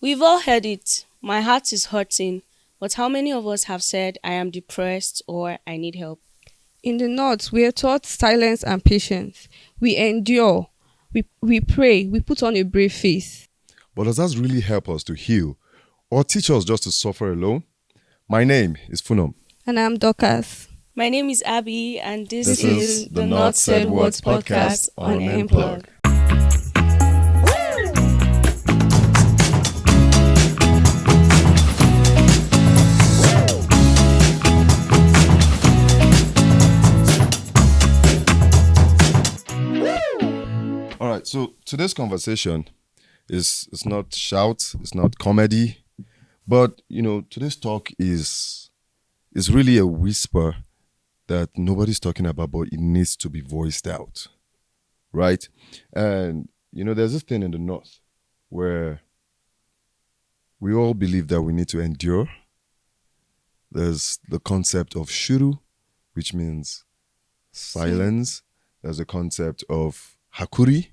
We've all heard it. My heart is hurting. But how many of us have said, I am depressed or I need help? In the North, we are taught silence and patience. We endure. We pray. We put on a brave face. But does that really help us to heal or teach us just to suffer alone? My name is Funum. And I'm Dorcas. My name is Abby, and this This is is the Not Said Words podcast on Unplug. All right, so today's conversation is not shout, it's not comedy, but today's talk is really a whisper that nobody's talking about, but it needs to be voiced out, right? And there's this thing in the North where we all believe that we need to endure. There's the concept of Shiru, which means silence. There's the concept of Hakuri,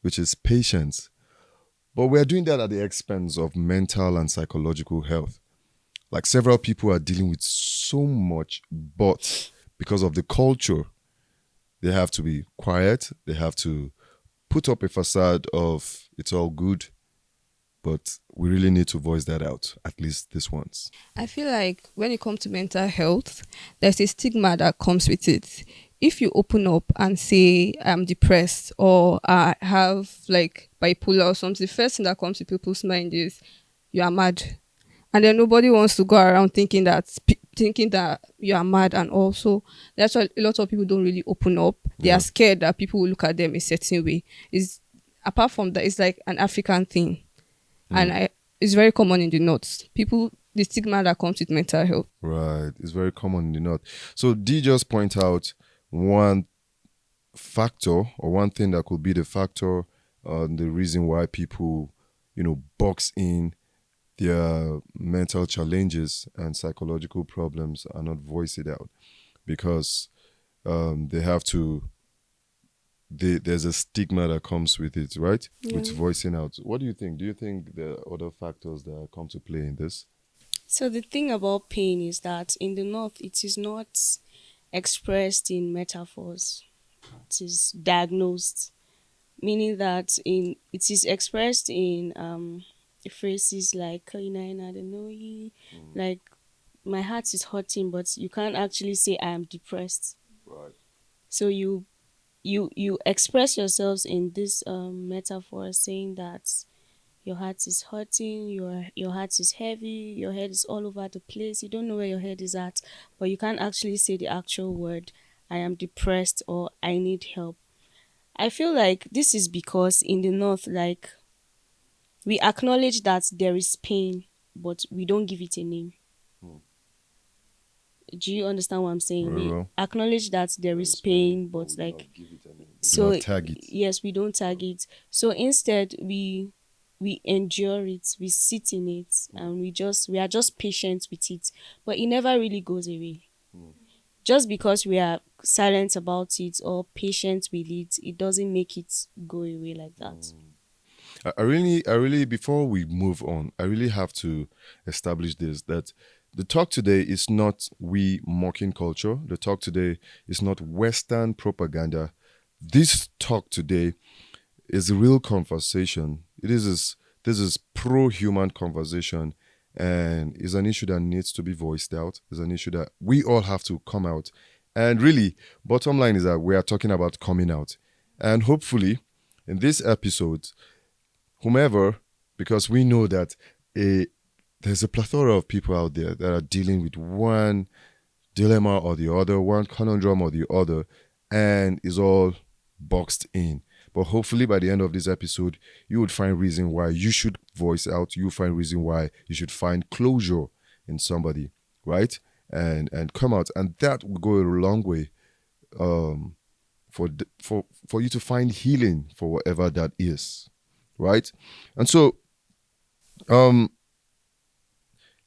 which is patience. But we're doing that at the expense of mental and psychological health. Like several people are dealing with so much, but because of the culture, they have to be quiet. They have to put up a facade of it's all good. But we really need to voice that out, at least this once. I feel like when it comes to mental health, there's a stigma that comes with it. If you open up and say I'm depressed or I have like bipolar or something, the first thing that comes to people's mind is you are mad. And then nobody wants to go around thinking that you are mad. And also that's why a lot of people don't really open up. They are scared that people will look at them a certain way. Is apart from that, it's like an African thing. And it's very common in the North. The stigma that comes with mental health. Right. It's very common in the North. So D just point out one factor or one thing that could be the factor, the reason why people, box in their mental challenges and psychological problems and not voice it out because they have to. There's a stigma that comes with it, right? Yeah. With voicing out. What do you think? Do you think there are other factors that come to play in this? So the thing about pain is that in the North, it is not expressed in metaphors. It is diagnosed, meaning that it is expressed in phrases like "Kaina, I don't know," like "my heart is hurting," but you can't actually say "I am depressed." Right. So you express yourselves in this metaphor, saying that your heart is hurting, your heart is heavy, your head is all over the place, you don't know where your head is at, but you can't actually say the actual word "I am depressed" or "I need help." I feel like this is because in the North, like, we acknowledge that there is pain, but we don't give it a name. Do you understand what I'm saying? Very We well. acknowledge that there is pain, but like, Do so not tag it. yes, we don't tag it. So instead, we endure it, we sit in it, and we are just patient with it. But it never really goes away. Just because we are silent about it or patient with it, it doesn't make it go away like that. I really, before we move on, I really have to establish this that the talk today is not we mocking culture. The talk today is not Western propaganda. This talk today is a real conversation. This is pro-human conversation, and is an issue that needs to be voiced out. It's an issue that we all have to come out. And really, bottom line is that we are talking about coming out. And hopefully, in this episode, whomever, because we know that there's a plethora of people out there that are dealing with one dilemma or the other, one conundrum or the other, and is all boxed in. But hopefully by the end of this episode, you would find reason why you should voice out. You find reason why you should find closure in somebody, right? And come out. And that will go a long way for you to find healing for whatever that is, right? And so,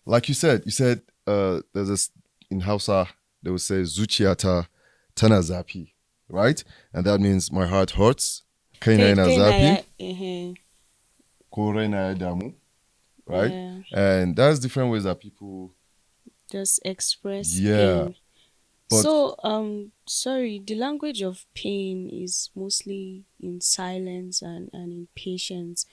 like you said there's this in Hausa, they would say Zuciyata, tana zafi, right? And that means my heart hurts. Kaina yana zafi, Mhm. ko raina ya damu. right? Yeah. And that's different ways that people, Just express yeah. pain. But So, sorry, the language of pain is mostly in silence and in patience.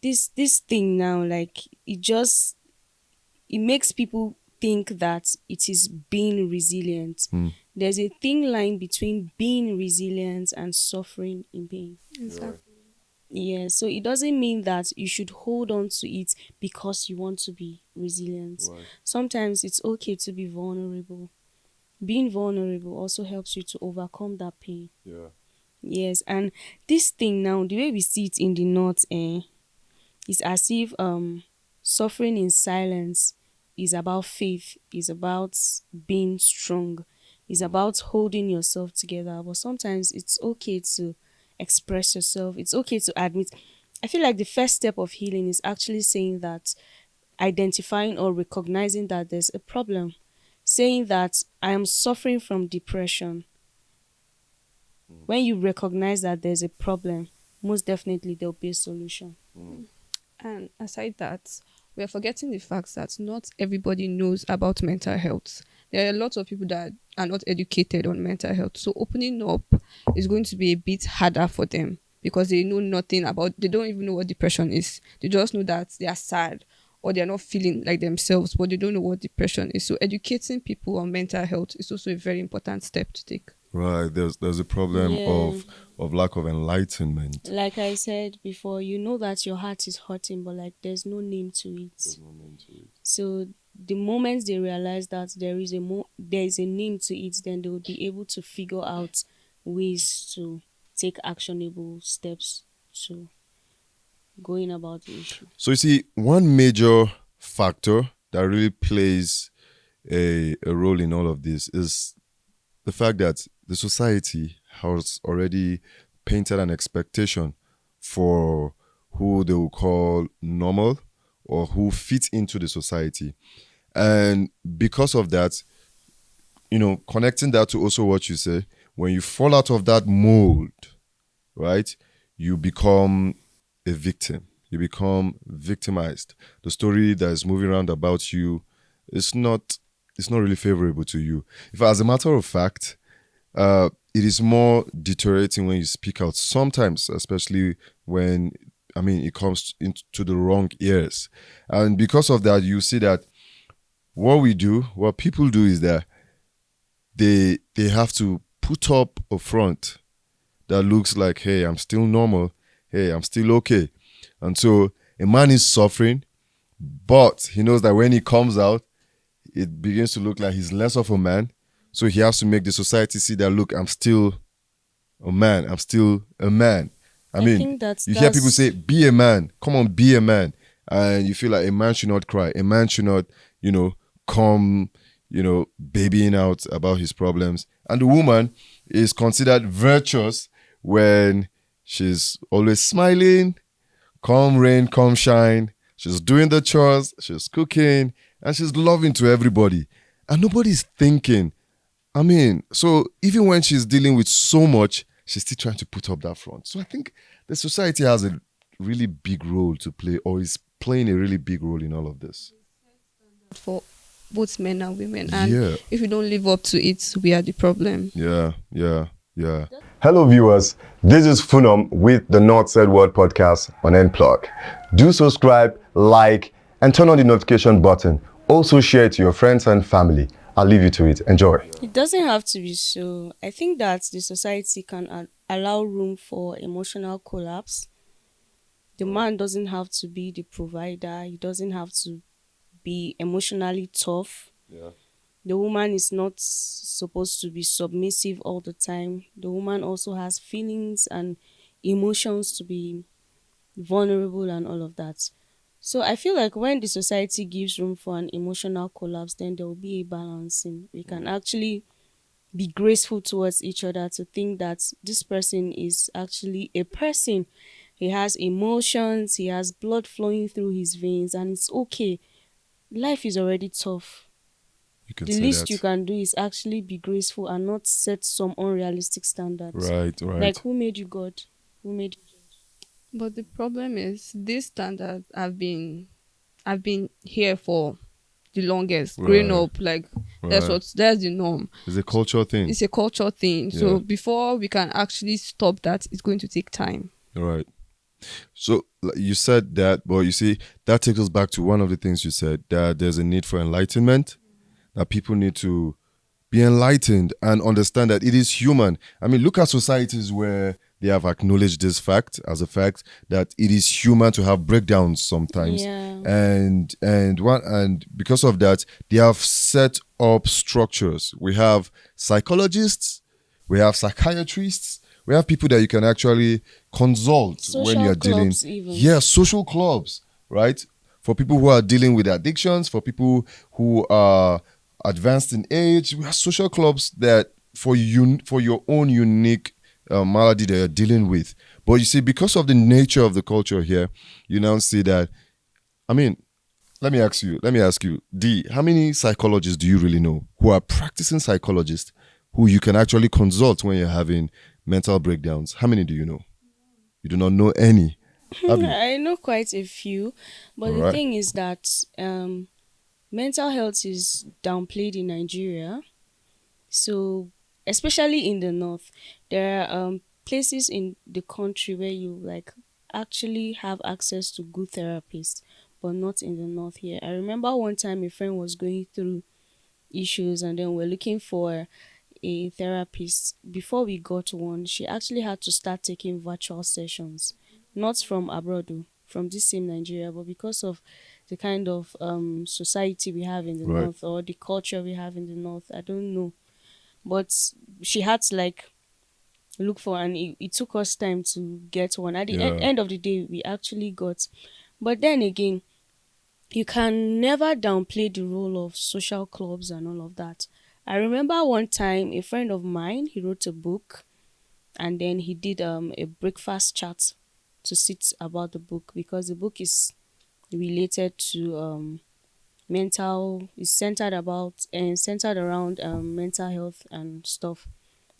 This thing now, like, it makes people think that it is being resilient. hmm, There's a thin line between being resilient and suffering in pain. you're right. Exactly. Yeah, so it doesn't mean that you should hold on to it because you want to be resilient. Right. Sometimes it's okay to be vulnerable. Being vulnerable also helps you to overcome that pain. Yeah. Yes, and this thing now, the way we see it in the north, is as if suffering in silence is about faith, is about being strong, is about holding yourself together. But sometimes it's okay to express yourself. It's okay to admit. I feel like the first step of healing is actually saying that, identifying or recognizing that there's a problem, saying that I am suffering from depression. When you recognize that there's a problem, most definitely there'll be a solution. And aside that, we are forgetting the fact that not everybody knows about mental health. There are a lot of people that are not educated on mental health. So opening up is going to be a bit harder for them because they know nothing about, they don't even know what depression is. They just know that they are sad or they are not feeling like themselves, but they don't know what depression is. So educating people on mental health is also a very important step to take. Right. There's a problem Yeah. of lack of enlightenment. Like I said before, you know that your heart is hurting, but like there's no name to There's it. no name to it. So the moment they realize that there is a name to it, then they will be able to figure out ways to take actionable steps to going about the issue. So you see, one major factor that really plays a role in all of this is the fact that the society has already painted an expectation for who they will call normal or who fit into the society. And because of that, connecting that to also what you say, when you fall out of that mold, right, you become a victim. You become victimized. The story that is moving around about you is not it's not really favorable to you. If as a matter of fact, it is more deteriorating when you speak out sometimes, especially when it comes into the wrong ears. And because of that, you see that what people do is that they have to put up a front that looks like, hey, I'm still normal, hey, I'm still okay. And so a man is suffering, but he knows that when he comes out, it begins to look like he's less of a man. So he has to make the society see that, look, I'm still a man. I'm still a man. I I mean, think you hear people that's say, be a man. Come on, be a man. And you feel like a man should not cry. A man should not, come, babying out about his problems. And the woman is considered virtuous when she's always smiling, come rain, come shine. She's doing the chores, she's cooking, and she's loving to everybody. And nobody's thinking. So even when she's dealing with so much, she's still trying to put up that front. So I think the society has a really big role to play, or is playing a really big role in all of this. For both men and women. And Yeah, if we don't live up to it, we are the problem. yeah. Hello, viewers. This is Funum with the North Said Word podcast on Nplug. Do subscribe, like, and turn on the notification button. Also, share it to your friends and family. I'll leave you to it. Enjoy. It doesn't have to be so. I think that the society can allow room for emotional collapse. The man doesn't have to be the provider. He doesn't have to be emotionally tough. Yeah. The woman is not supposed to be submissive all the time. The woman also has feelings and emotions to be vulnerable and all of that. So I feel like when the society gives room for an emotional collapse, then there will be a balancing. We can actually be graceful towards each other, to think that this person is actually a person. He has emotions, he has blood flowing through his veins, and it's okay. Life is already tough. You can The say least you that. can do is actually be graceful and not set some unrealistic standards. Right, Like, right. who made you God? Who made you? But the problem is these standards have been I've been here for the longest, growing Right. up, like Right. that's the norm. It's a cultural thing. It's a culture thing. Yeah. So before we can actually stop that, it's going to take time. Right. So you said that, but you see, that takes us back to one of the things you said, that there's a need for enlightenment, that people need to be enlightened and understand that it is human. I mean, look at societies where they have acknowledged this fact as a fact that it is human to have breakdowns sometimes. Yeah. And because of that, they have set up structures. We have psychologists, we have psychiatrists, we have people that you can actually consult when Social you're dealing. clubs even. Yeah, social clubs, right? For people who are dealing with addictions, for people who are advanced in age, we have social clubs that for your own unique malady that you're dealing with. But you see, because of the nature of the culture here, you now see that. I mean, let me ask you, D, how many psychologists do you really know who are practicing psychologists who you can actually consult when you're having mental breakdowns? How many do you know? You do not know any. Have you? I know quite a few, but All the right. thing is that mental health is downplayed in Nigeria. So, especially in the north, there are places in the country where you like actually have access to good therapists, but not in the north here. I remember one time a friend was going through issues, and then we're looking for a therapist. Before we got one, she actually had to start taking virtual sessions, not from abroad, though, from this same Nigeria, but because of the kind of society we have in the Right. north, or the culture we have in the north. I don't know, but she had to like look for, and it took us time to get one. At the Yeah. end of the day, we actually got. But then again, you can never downplay the role of social clubs and all of that. I remember one time a friend of mine, he wrote a book, and then he did a breakfast chat to sit about the book, because the book is related to mental, is centered about and centered around mental health and stuff.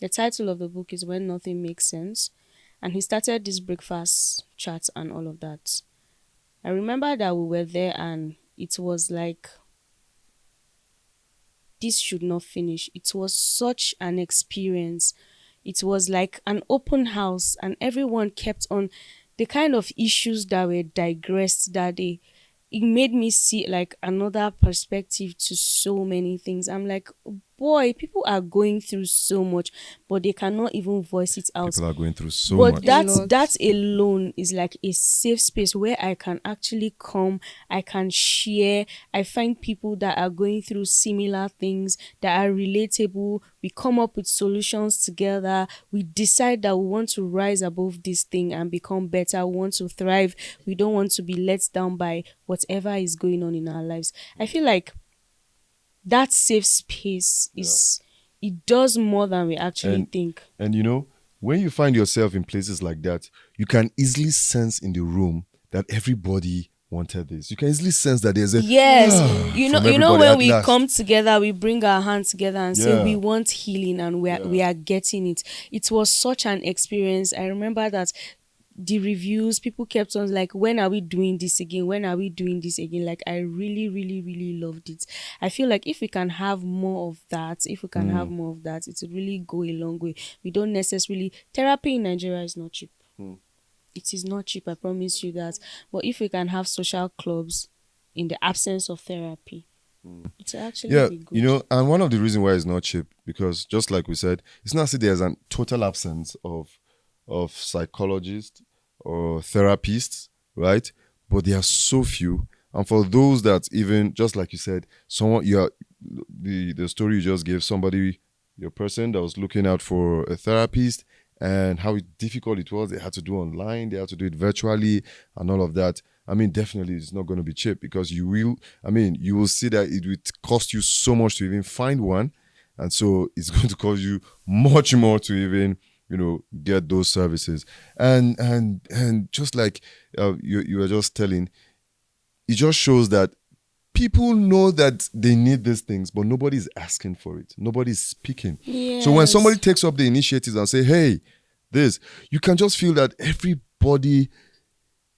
The title of the book is When Nothing Makes Sense, and he started this breakfast chat and all of that. I remember that we were there, and it was like, this should not finish. It was such an experience. It was like an open house, and everyone kept on the kind of issues that were digressed that day. It made me see like another perspective to so many things. I'm like, boy, people are going through so much, but they cannot even voice it out. People are going through so But much. A that's lot. that alone is like a safe space where I can actually come, I can share. I find people that are going through similar things that are relatable. We come up with solutions together. We decide that we want to rise above this thing and become better. We want to thrive. We don't want to be let down by whatever is going on in our lives. I feel like that safe space is, it does more than we actually And- think. And you know, when you find yourself in places like that, you can easily sense in the room that everybody wanted this. You can easily sense that there's a Yes, from you know everybody when at we last. come together, we bring our hands together and say Yeah. we want healing, and we are getting it. It was such an experience. I remember that the reviews, people kept on like, when are we doing this again? When are we doing this again? Like, I really, really, really loved it. I feel like if we can have more of that, if we can have more of that, it would really go a long way. We don't necessarily, therapy in Nigeria is not cheap. It is not cheap, I promise you that. But if we can have social clubs in the absence of therapy, it will actually Yeah, be good. you know, and one of the reasons why it's not cheap, because just like we said, it's not as if there's a total absence of psychologists or therapists, right? But there are so few. And for those that even, just like you said, someone you're the story you just gave, somebody, your person that was looking out for a therapist, and how difficult it was. They had to do online, they had to do it virtually, and all of that. I mean, definitely it's not going to be cheap, because you will see that it would cost you so much to even find one. And so it's going to cost you much more to even, get those services. And just like you were just telling, it just shows that people know that they need these things, but nobody's asking for it. Nobody's speaking. So when Yes. somebody takes up the initiative and say, hey, this, you can just feel that everybody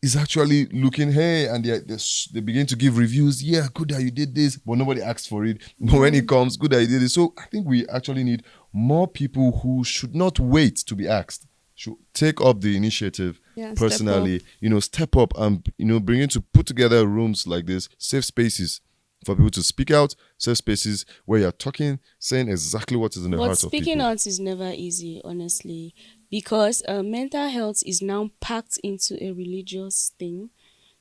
is actually looking, hey, and they begin to give reviews. Yeah, good that you did this, but nobody asked for it. But when it comes, good that you did it. So I think we actually need more people who should not wait to be asked, should take up the initiative Yeah, step up. personally, step up and, bring to put together rooms like this, safe spaces for people to speak out, safe spaces where you're talking, saying exactly what is in the But hearts of speaking people. out is never easy, honestly, because mental health is now packed into a religious thing.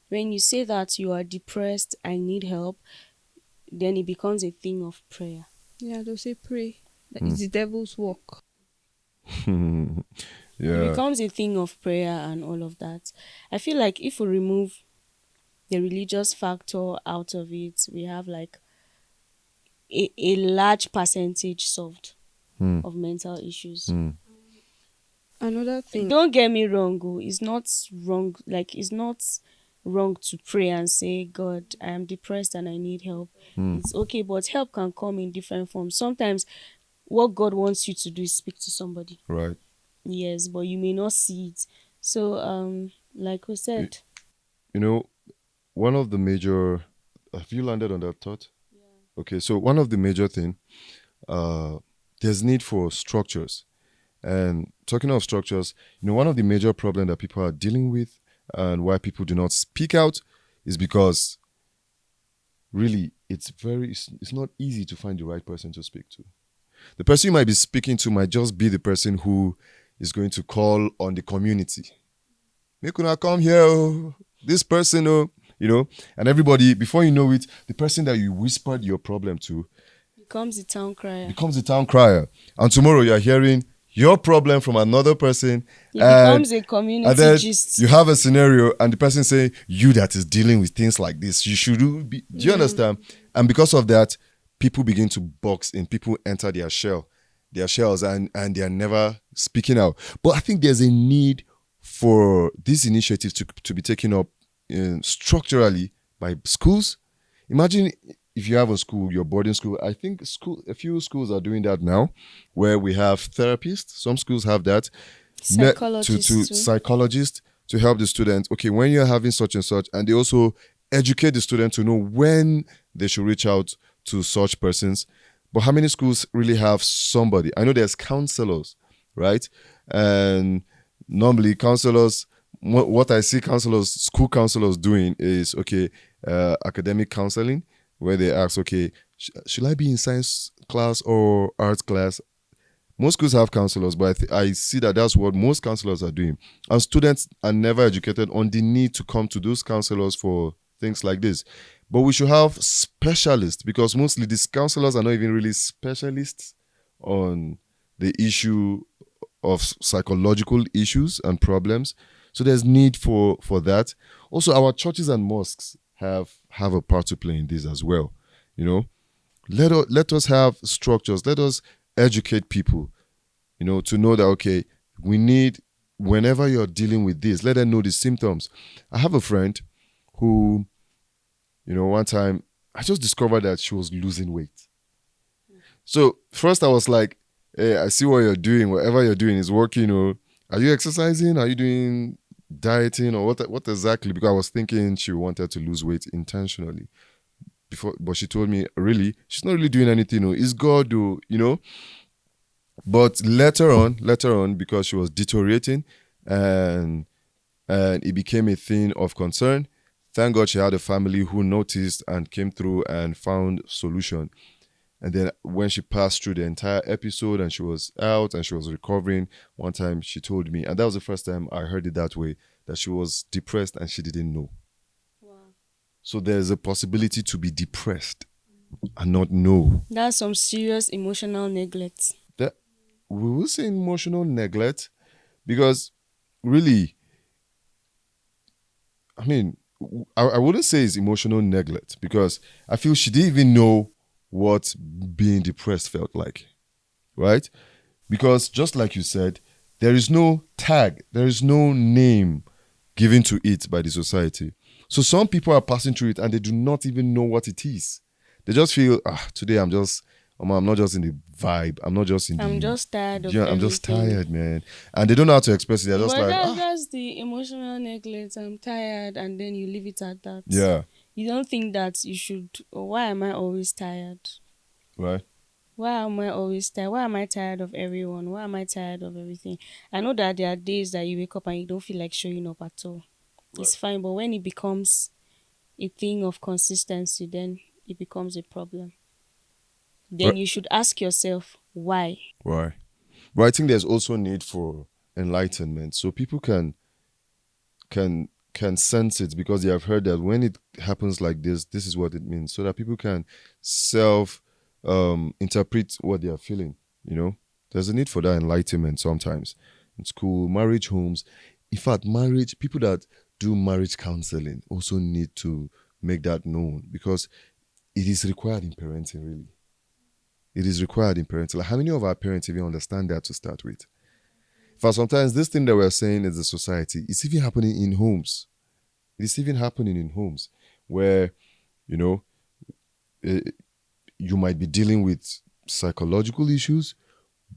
When you say that you are depressed, I need help, then it becomes a thing of prayer. Yeah, they'll say pray. That is the devil's work. It Yeah. becomes a thing of prayer and all of that. I feel like if we remove the religious factor out of it, we have like a large percentage solved of mental issues. Another thing. Don't get me wrong, it's not wrong. Like, it's not wrong to pray and say, God, I am depressed and I need help. It's okay, but help can come in different forms. Sometimes what God wants you to do is speak to somebody. Right. Yes, but you may not see it. So, like we said, You know, one of the major, have you landed on that thought? Okay, so one of the major thing, there's need for structures. And talking of structures, one of the major problem that people are dealing with and why people do not speak out is because really it's not easy to find the right person to speak to. The person you might be speaking to might just be the person who is going to call on the community. Make una come here, oh, this person, oh, and everybody, before you know it, the person that you whispered your problem to becomes the town crier. becomes the town crier. And tomorrow you're hearing your problem from another person. It becomes a And community then gist. you have a scenario and the person saying, you that is dealing with things like this, you should be. Do you understand? And because of that, people begin to box in. People enter their shells, and they are never speaking out. But I think there's a need for these initiatives to be taken up structurally by schools. Imagine if you have a school, your boarding school. I think a few schools are doing that now, where we have therapists. Some schools have that. Psychologists to too. psychologists to help the students. Okay, when you're having such and such, and they also educate the student to know when they should reach out to such persons. But how many schools really have somebody? I know there's counselors, right? And normally counselors, what I see school counselors doing is, okay, academic counseling, where they ask, okay, should I be in science class or arts class? Most schools have counselors, but I see that that's what most counselors are doing. And students are never educated on the need to come to those counselors for things like this. But we should have specialists, because mostly these counselors are not even really specialists on the issue of psychological issues and problems. So there's need for that. Also, our churches and mosques have a part to play in this as well. Let us have structures. Let us educate people, to know that, okay, we need, whenever you're dealing with this, let them know the symptoms. I have a friend who, one time I just discovered that she was losing weight. So first I was like, hey, I see what you're doing. Whatever you're doing is working. Or are you exercising? Are you doing dieting? Or what exactly? Because I was thinking she wanted to lose weight intentionally. But she told me, really, she's not really doing anything. It's God, But later on, because she was deteriorating and it became a thing of concern, thank God she had a family who noticed and came through and found solution. And then when she passed through the entire episode and she was out and she was recovering, one time she told me, and that was the first time I heard it that way, that she was depressed and she didn't know. Wow. So there's a possibility to be depressed and not know. That's some serious emotional neglect. That we will say emotional neglect, because really, I mean, I wouldn't say it's emotional neglect, because I feel she didn't even know what being depressed felt like, right? Because just like you said, there is no tag, there is no name given to it by the society. So some people are passing through it and they do not even know what it is. They just feel, today I'm just I'm not just in the vibe. I'm not just in I'm the. just tired of Yeah, I'm just everything. tired, man. And they don't know how to express it. They're just But like, that's ah, that's the emotional neglect. I'm tired, and then you leave it at that. yeah, You don't think that you should. Or why am I always tired? right. Why am I always tired? Why am I tired of everyone? Why am I tired of everything? I know that there are days that you wake up and you don't feel like showing up at all. Right. It's fine, but when it becomes a thing of consistency, then it becomes a problem. Then Right. you should ask yourself why. Right. But I think there's also need for enlightenment, so people can sense it because they have heard that when it happens like this is what it means, so that people can self interpret what they are feeling. You know, there's a need for that enlightenment sometimes in school, marriage homes. In fact, marriage people that do marriage counseling also need to make that known because it is required in parenting. Really, it is required in parenting. Like, how many of our parents even understand that to start with? For sometimes this thing that we're saying is the society, it's even happening in homes. It's even happening in homes where, you know, eh, you might be dealing with psychological issues,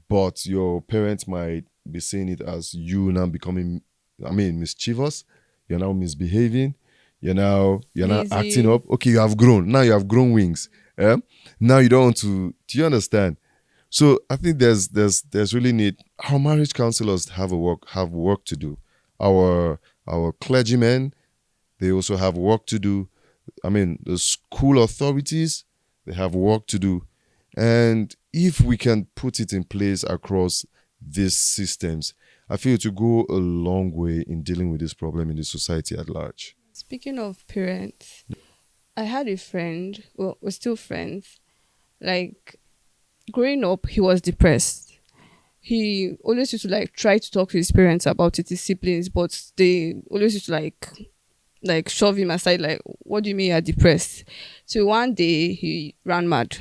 but your parents might be seeing it as you now becoming, mischievous. You're now misbehaving. You're now acting Lazy. up. Okay, you have grown. Now you have grown wings. Eh? Now you don't want to. Do you understand? So I think there's really need. Our marriage counselors have work to do. Our clergymen, they also have work to do. The school authorities, they have work to do. And if we can put it in place across these systems, I feel to go a long way in dealing with this problem in the society at large. Speaking of parents, I had a friend, well, we're still friends. Like, growing up, he was depressed. He always used to like try to talk to his parents about it, his siblings, but they always used to like shove him aside, like, what do you mean you're depressed? So one day he ran mad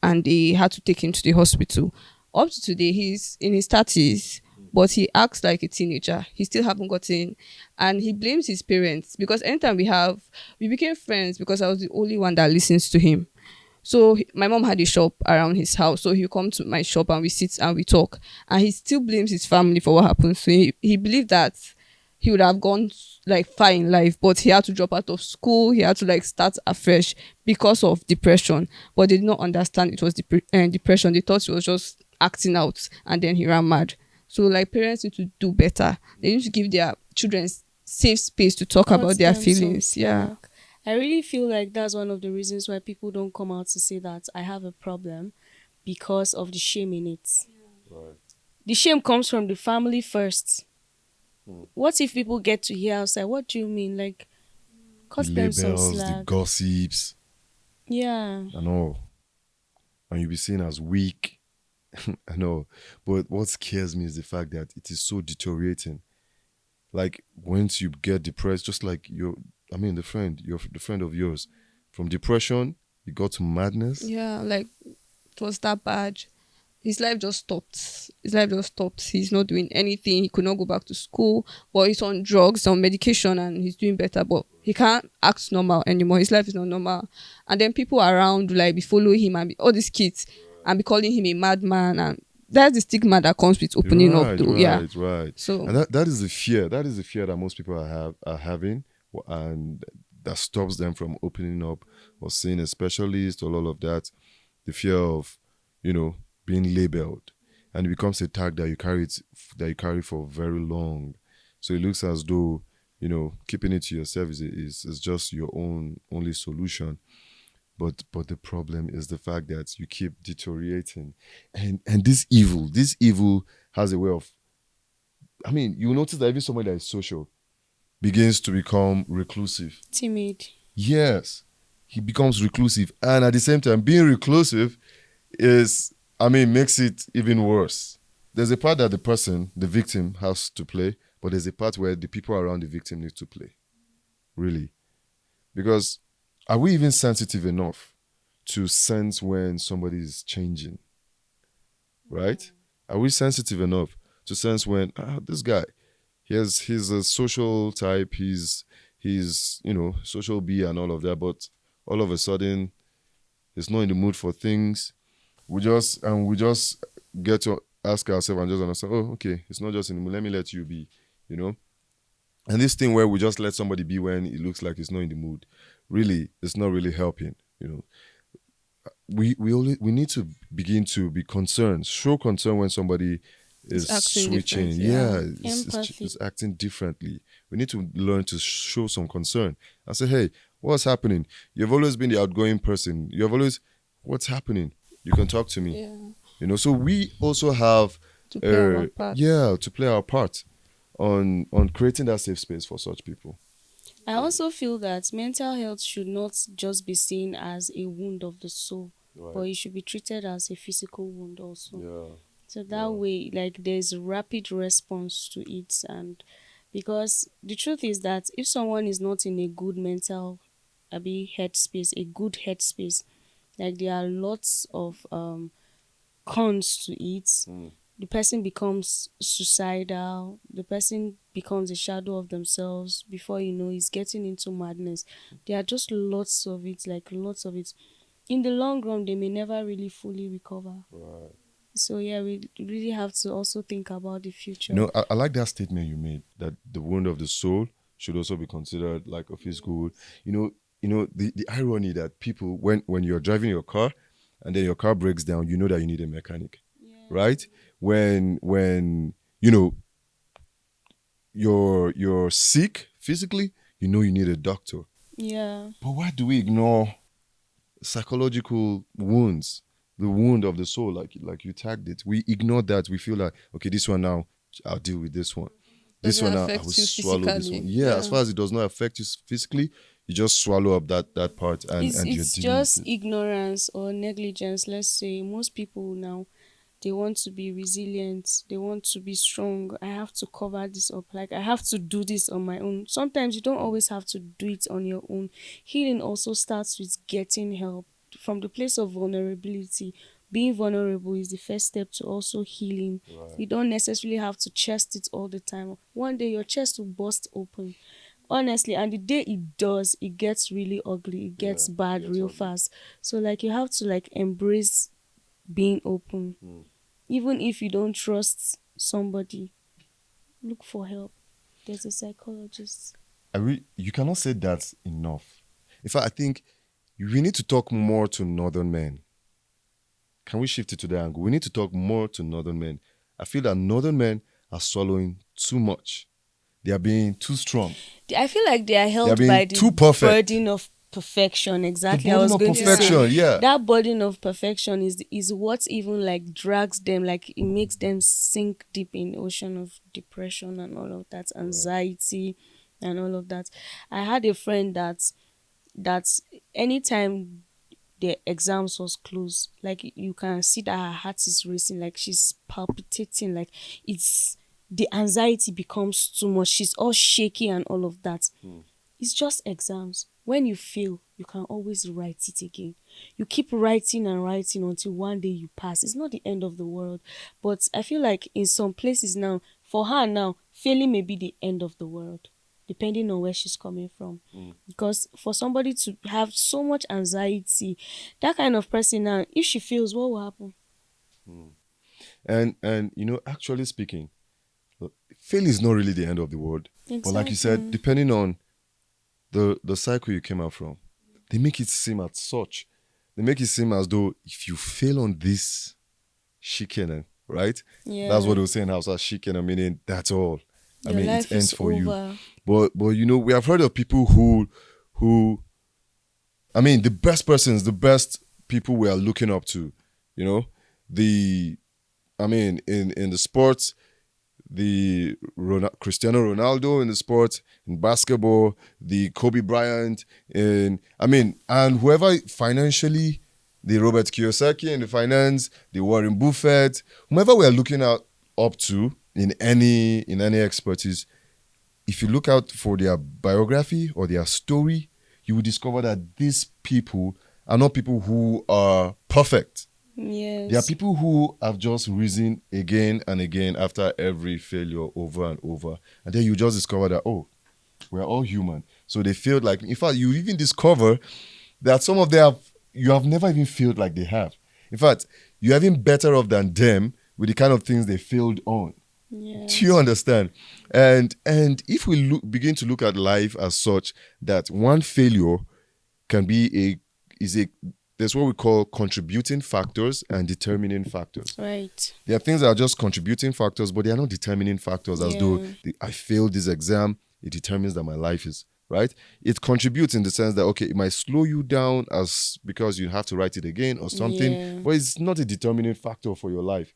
and they had to take him to the hospital. Up to today, he's in his 30s, but he acts like a teenager. He still haven't gotten, and he blames his parents because anytime we became friends because I was the only one that listens to him. So my mom had a shop around his house. So he'll come to my shop and we sit and we talk. And he still blames his family for what happened. So he believed that he would have gone like far in life, but he had to drop out of school. He had to like start afresh because of depression. But they did not understand it was depression. They thought he was just acting out and then he ran mad. So like parents need to do better. They need to give their children safe space to talk Cut about their them some feelings. Yeah. slack. I really feel like that's one of the reasons why people don't come out to say that I have a problem because of the shame in it. Right. The shame comes from the family first. What if people get to hear outside? What do you mean? Like, The cut them some labels, the slack. gossips, Yeah. and all. And you'll be seen as weak. I know. But what scares me is the fact that it is so deteriorating. Like once you get depressed, just like the friend of yours, from depression, you got to madness. Yeah, like it was that bad. His life just stopped. His life just stopped. He's not doing anything. He could not go back to school. But he's on drugs, on medication, and he's doing better. But he can't act normal anymore. His life is not normal. And then people around will like be following him and be, all these kids and be calling him a madman. And that's the stigma that comes with opening up, Right, though. Yeah. right. So And that is the fear. That is the fear that most people are having, and that stops them from opening up or seeing a specialist or all of that. The fear of, being labeled, and it becomes a tag that you carry for very long. So it looks as though keeping it to yourself is just your only solution. But the problem is the fact that you keep deteriorating, and this evil has a way of. You notice that even somebody that is social begins to become reclusive. Timid. Yes, he becomes reclusive, and at the same time, being reclusive makes it even worse. There's a part that the victim, has to play, but there's a part where the people around the victim need to play. Really, because are we even sensitive enough to sense when somebody is changing? Right? Are we sensitive enough to sense when this guy, he's a social type, he's social bee and all of that, but all of a sudden he's not in the mood for things. we just get to ask ourselves and just understand, oh, okay, it's not just in the mood, let me let you be, you know. And this thing where we just let somebody be when it looks like it's not in the mood, really, it's not really helping, you know. We need to begin to be concerned, show concern when somebody It's is acting different. switching. Yeah. Yeah, it's Empathy. acting differently. We need to learn to show some concern and say, hey, what's happening? You've always been the outgoing person. You've always, what's happening? You can talk to me. Yeah. You know, so we also have, To play our part. yeah, to play our part on creating that safe space for such people. I also feel that mental health should not just be seen as a wound of the soul, but it should be treated as a physical wound also. Yeah. So that way, like, there's rapid response to it. And because the truth is that if someone is not in a good mental, headspace, a good headspace, like, there are lots of cons to it. The person becomes suicidal, the person becomes a shadow of themselves. Before you know, he's getting into madness. There are just lots of it, like lots of it. In the long run, they may never really fully recover. Right. So yeah, we really have to also think about the You future. know, I like that statement you made that the wound of the soul should also be considered like a physical wound. The irony that people, when you're driving your car and then your car breaks down, you know that you need a mechanic, right? When you're sick physically, you know you need a doctor. Yeah. But why do we ignore psychological wounds, the wound of the soul, like you tagged it? We ignore that. We feel like, okay, this one now, I'll deal with this one. This Doesn't one now, I affect will you swallow this one. physically. Yeah, as far as it does not affect you physically, you just swallow up that part and you're It's dealing with just it. ignorance or negligence. Let's say most people now, they want to be resilient, they want to be strong. I have to cover this up, like I have to do this on my own. Sometimes you don't always have to do it on your own. Healing also starts with getting help from the place of vulnerability. Being vulnerable is the first step to also healing. You don't necessarily have to chest it all the time. One day your chest will burst open, honestly, and the day it does, it gets really ugly, it gets bad real fast. So like, you have to like embrace being open. Even if you don't trust somebody, look for help. There's a psychologist. You cannot say that's enough. In fact, I think we need to talk more to northern men. Can we shift it to that angle? We need to talk more to northern men. I feel that northern men are swallowing too much. They are being too strong. I feel like they are They are held being by the too perfect. burden of perfection. The Exactly. I burden was of going to say perfection, yeah. that burden of perfection is what even like drags them, like it makes them sink deep in ocean of depression and all of that, anxiety and all of that. I had a friend that anytime the exams was close, like you can see that her heart is racing, like she's palpitating, like it's the anxiety becomes too much, she's all shaky and all of that. It's just exams. When you fail, you can always write it again. You keep writing and writing until one day you pass. It's not the end of the world. But I feel like in some places now, for her now, failing may be the end of the world, depending on where she's coming from. Because for somebody to have so much anxiety, that kind of person now, if she fails, what will happen? And actually speaking, fail is not really the end of the world. But like you said, depending on the cycle you came out from, they make it seem as such. They make it seem as though if you fail on this shikena, right? Yeah. That's what they were saying in Hausa, shikena, meaning that's all. I Your mean, life it ends is for you. over. But we have heard of people who I mean, the best persons, the best people we are looking up to, the I mean, in the sports, the Cristiano Ronaldo in the sports, in basketball, the Kobe Bryant, and whoever financially, the Robert Kiyosaki in the finance, the Warren Buffett, whomever we are looking up to in any expertise, if you look out for their biography or their story, you will discover that these people are not people who are perfect. Yes. There are people who have just risen again and again after every failure over and over. And then you just discover that, oh, we're all human. So they feel like, in fact, you even discover that some of them you have never even felt like they have. In fact, you're even better off than them with the kind of things they failed on. Do you Yes. understand? And if we begin to look at life as such, that one failure can be a there's what we call contributing factors and determining factors. Right. There are things that are just contributing factors, but they are not determining factors. As though Yeah. I failed this exam, it determines that my life is right. It contributes in the sense that okay, it might slow you down as because you have to write it again or something, Yeah. but it's not a determining factor for your life.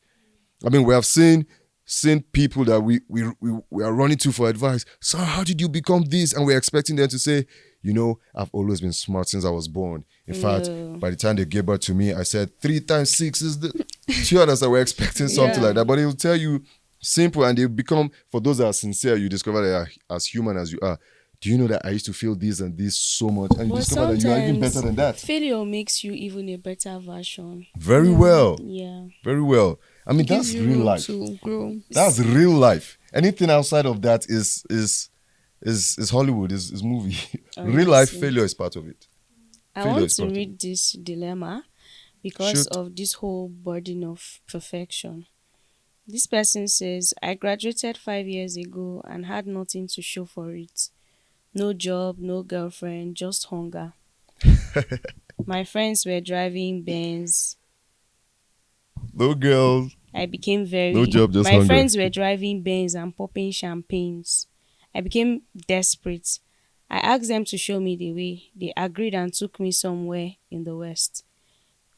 I mean, we have seen people that we are running to for advice. So how did you become this? And we're expecting them to say, I've always been smart since I was born. In fact, No. by the time they gave birth to me, I said 3 times 6 is the. Do you understand? We're expecting something Yeah. like that, but it will tell you simple, and they become, for those that are sincere, you discover that as human as you are. Do you know that I used to feel this and this so much, and you But discover that you are even sometimes better than that? failure makes you even a better version. Very well, Yeah. very well. I mean, Gives that's you real room life. to grow. That's real life. Anything outside of that is Hollywood, is movie. Real life Honestly. failure is part of it. I Failure want is to part of read this dilemma because Shoot. of this whole burden of perfection. This person says, I graduated 5 years ago and had nothing to show for it. No job, no girlfriend, just hunger. My friends were driving Benz. No girls, I became very. no job, just My hunger. friends were driving Benz and popping champagnes. I became desperate. I asked them to show me the way. They agreed and took me somewhere in the West.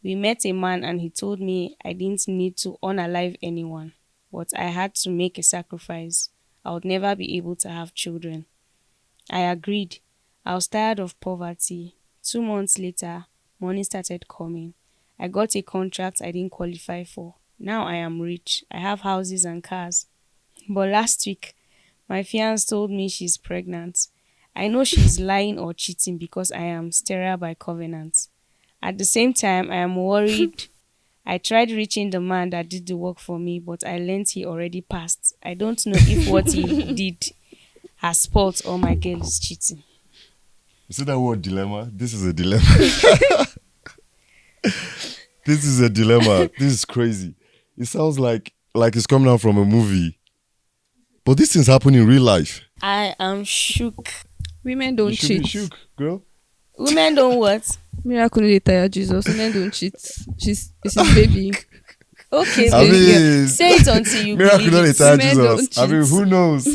We met a man and he told me I didn't need to unalive anyone, but I had to make a sacrifice. I would never be able to have children. I agreed. I was tired of poverty. 2 months later, money started coming. I got a contract I didn't qualify for. Now I am rich. I have houses and cars. But last week, my fiance told me she's pregnant. I know she's lying or cheating because I am sterile by covenant. At the same time, I am worried. I tried reaching the man that did the work for me, but I learned he already passed. I don't know if what he did has fault or my girl is cheating. You see that word dilemma? This is a dilemma. This is a dilemma. This is crazy. It sounds like it's coming out from a movie. But these things happen in real life. I am shook. Women don't You should be cheat. shook, girl. Women don't what? Miracle no dey tire Jesus. Women don't cheat. It's his baby. Okay, I baby mean, girl. Say it until you Miracle believe not it. entire Men don't Jesus. I mean, cheat. who knows?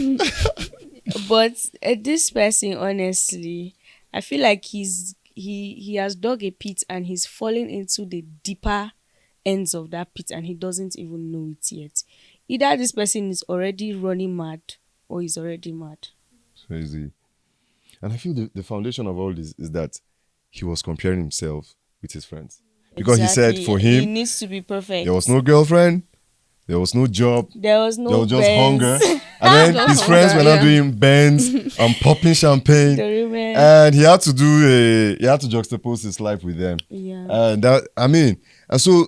But this person, honestly, I feel like he has dug a pit and he's falling into the deeper ends of that pit and he doesn't even know it yet. Either this person is already running mad or he's already mad. Crazy. And I feel the foundation of all this is that he was comparing himself with his friends. Because he said Exactly. for He him, needs to be perfect. there was no girlfriend, there was no job, There was no there was just Benz. hunger. And then his friends were hunger, not yeah. doing bends and popping champagne. The women. And he had to juxtapose his life with them. Yeah. And that, I mean, and so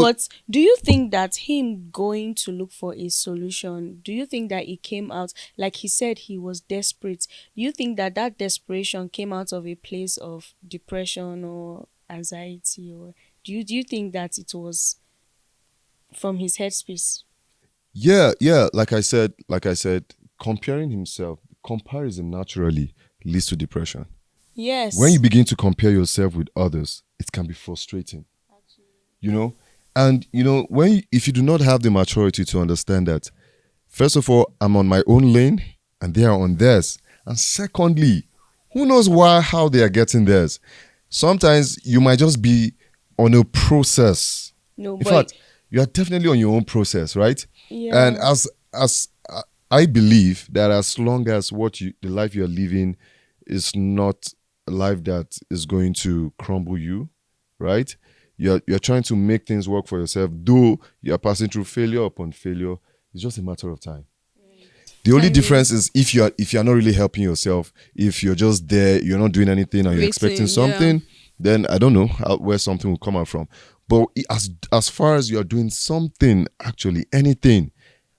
But do you think that him going to look for a solution, do you think that it came out, like he said he was desperate, do you think that that desperation came out of a place of depression or anxiety, or do you think that it was from his headspace? yeah, like I said, comparing himself, comparison naturally leads to depression. Yes. When you begin to compare yourself with others, it can be frustrating. And if you do not have the maturity to understand that, first of all, I'm on my own lane and they are on theirs, and secondly, who knows how they are getting theirs. Sometimes you might just be on a process. No, In but fact, you are definitely on your own process, right? yeah. And as I believe that as long as the life you're living is not a life that is going to crumble you, right? You're trying to make things work for yourself, though you're passing through failure upon failure. It's just a matter of time. The only Timing. difference is if you're not really helping yourself, if you're just there, you're not doing anything, and you're Waiting, expecting something, then I don't know where something will come out from. But as far as you're doing something, actually anything,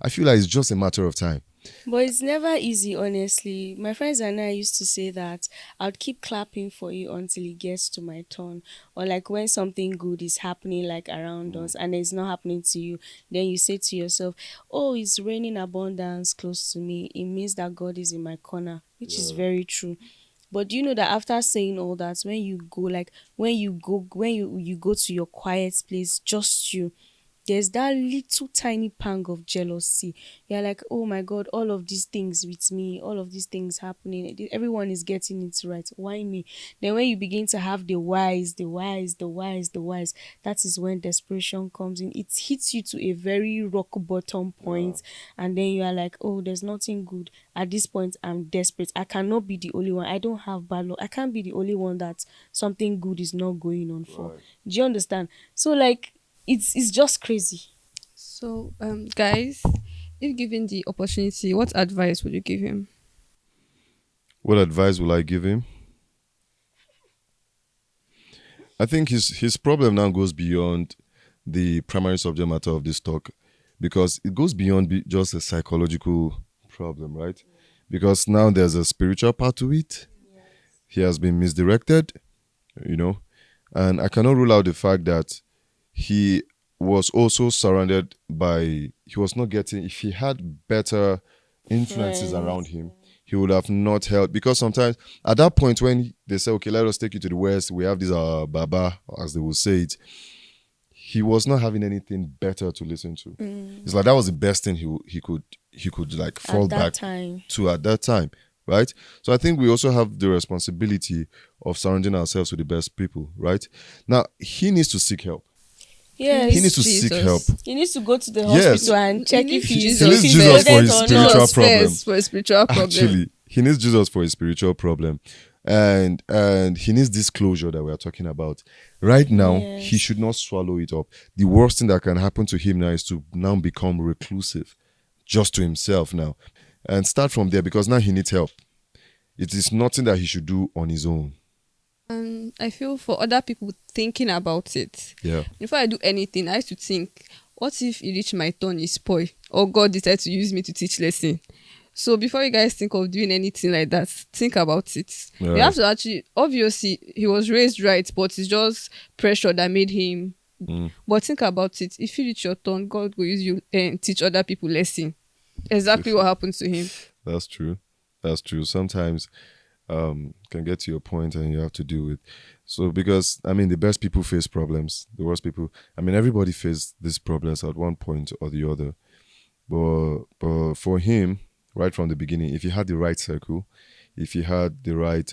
I feel like it's just a matter of time. But it's never easy, honestly. My friends and I used to say that I'd keep clapping for you until it gets to my turn. Or like when something good is happening like around us and it's not happening to you, then you say to yourself, oh, it's raining abundance close to me. It means that God is in my corner, which is Yeah. very true. But do you know that after saying all that, when you go, like when you go to your quiet place, just you, there's that little tiny pang of jealousy. You're like, oh my God, all of these things with me, all of these things happening, everyone is getting it right. Why me? Then when you begin to have the whys, that is when desperation comes in. It hits you to a very rock bottom point, and then you are like, oh, there's nothing good. At this point, I'm desperate. I cannot be the only one. I don't have bad luck. I can't be the only one that something good is not going on for. Right. Do you understand? So like it's just crazy. So, guys, if given the opportunity, what advice would you give him? What advice will I give him? I think his problem now goes beyond the primary subject matter of this talk, because it goes beyond just a psychological problem, right? Because now there's a spiritual part to it. He has been misdirected, you know, and I cannot rule out the fact that he was also surrounded by, he was not getting, if he had better influences Friends. around him, he would have not helped. Because sometimes at that point when they say, okay, let us take you to the west, we have this baba, as they will say it, he was not having anything better to listen to. It's like that was the best thing he could like fall At that back time. to at that time, right? So I think we also have the responsibility of surrounding ourselves with the best people, right? Now he needs to seek help. Yes. He needs to seek help. He needs to go to the Yes. hospital and check He if needs he's, Jesus He needs if he's Jesus for loaded his or spiritual not. problem. First for a spiritual problem. Actually, he needs Jesus for his spiritual problem, and he needs this closure that we are talking about. Right now, he Yes. should not swallow it up. The worst thing that can happen to him now is to now become reclusive, just to himself now, and start from there, because now he needs help. It is nothing that he should do on his own. And I feel for other people thinking about it, Yeah. before I do anything, I used to think, what if it reach my turn is spoil, or God decided to use me to teach lesson? So before you guys think of doing anything like that, think about it. You Right. have to actually, obviously, he was raised right, but it's just pressure that made him. But think about it. If you reach your turn, God will use you and teach other people lesson. Exactly what happened to him. That's true. That's true. Sometimes can get to your point and you have to deal with. So because I mean the best people face problems, the worst people, I mean everybody faced these problems at one point or the other. But for him, right from the beginning, if he had the right circle, if he had the right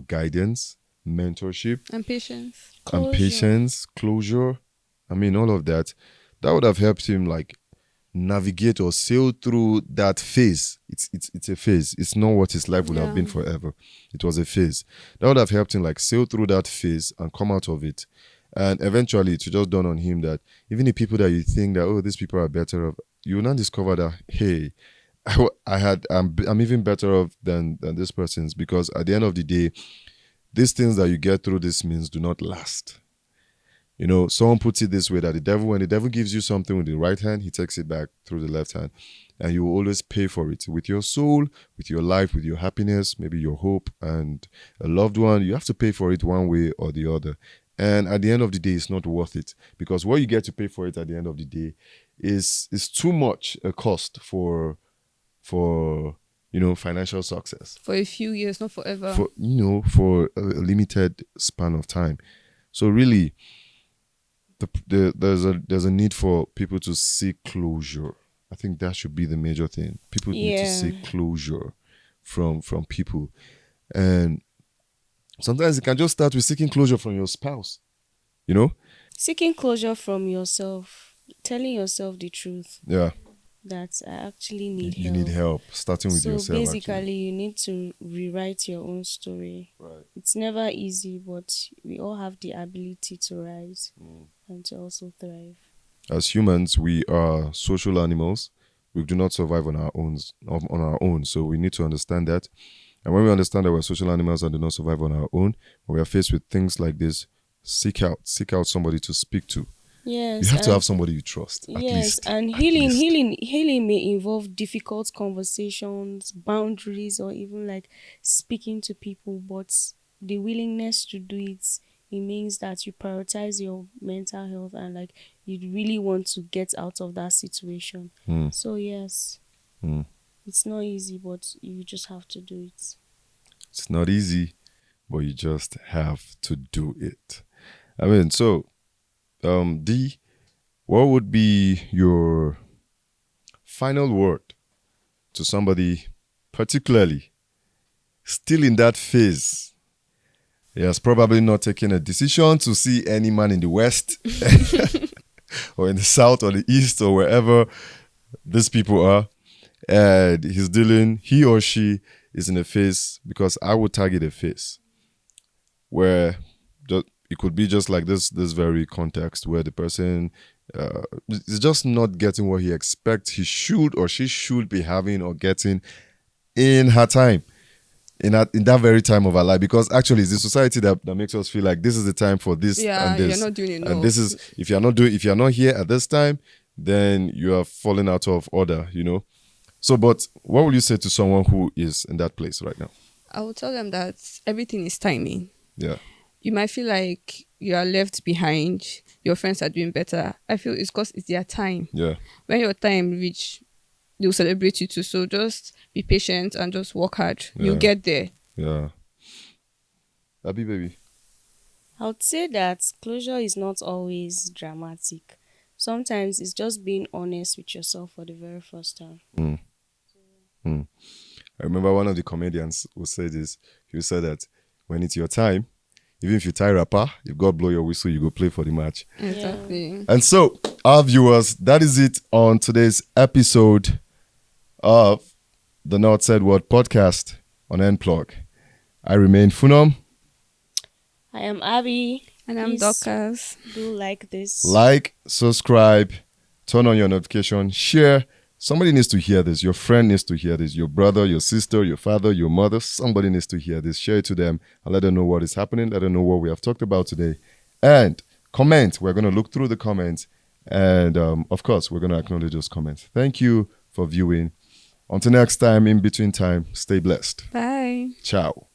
guidance, mentorship, And patience. and Closure. patience, closure, I mean all of that, that would have helped him like navigate or sail through that phase. It's a phase. It's not what his life would have been Yeah. forever. It was a phase. That would have helped him like sail through that phase and come out of it. And eventually to just dawn on him that even the people that you think that, oh, these people are better off, you will now discover that, hey, I'm even better off than this person's, because at the end of the day, these things that you get through this means do not last. You know, someone puts it this way that when the devil gives you something with the right hand, he takes it back through the left hand. And you will always pay for it with your soul, with your life, with your happiness, maybe your hope and a loved one. You have to pay for it one way or the other. And at the end of the day, it's not worth it, because what you get to pay for it at the end of the day is too much a cost for financial success, For a few years, not forever. for a limited span of time. So really, there's a need for people to seek closure. I think that should be the major thing. People need to Yeah. seek closure from people, and sometimes it can just start with seeking closure from your spouse. You know, Seeking closure from yourself, telling yourself the truth yeah, that I actually need you help. need help, starting with So yourself. basically, Actually. you need to rewrite your own story. Right. It's never easy, but we all have the ability to rise and to also thrive. As humans, we are social animals. We do not survive on our own. So we need to understand that. And when we understand that we're social animals and do not survive on our own, when we are faced with things like this, seek out somebody to speak to. You Yes, have to have and somebody you trust, at yes, least. and At healing, least. healing may involve difficult conversations, boundaries, or even like speaking to people. But the willingness to do it, it means that you prioritize your mental health and like you really want to get out of that situation. Mm, So yes, mm. it's not easy, but you just have to do it. It's not easy, but you just have to do it. I mean, so, D, what would be your final word to somebody, particularly still in that phase? He has probably not taken a decision to see any man in the West or in the South or the East or wherever these people are. And he or she is in a phase, because I would target a phase where it could be just like this very context where the person is just not getting what he expects he should or she should be having or getting in her time, in that very time of our life. Because actually it's the society that makes us feel like this is the time for this Yeah, and you're this, not doing and this enough. is, if you're not here at this time, then you are falling out of order, so. But what will you say to someone who is in that place right now? I will tell them that everything is timing. Yeah. You might feel like you are left behind, your friends are doing better. I feel it's because it's their time. Yeah. When your time reach, they'll celebrate you too. So just be patient and just work hard. You'll Yeah. get there. Yeah. Abby, baby. I would say that closure is not always dramatic. Sometimes it's just being honest with yourself for the very first time. Mm. Mm. I remember one of the comedians who said this. He said that when it's your time, even if you tie rapper, if God blow your whistle, you go play for the match. Exactly. And so, our viewers, that is it on today's episode of the Not Said Word podcast on Nplug. I remain Funom. I am Abby. And I'm Please Dorcas. do like this. Like, subscribe, turn on your notification, share. Somebody needs to hear this. Your friend needs to hear this. Your brother, your sister, your father, your mother. Somebody needs to hear this. Share it to them and let them know what is happening. Let them know what we have talked about today. And comment. We're going to look through the comments. And of course, we're going to acknowledge those comments. Thank you for viewing. Until next time, in between time, stay blessed. Bye. Ciao.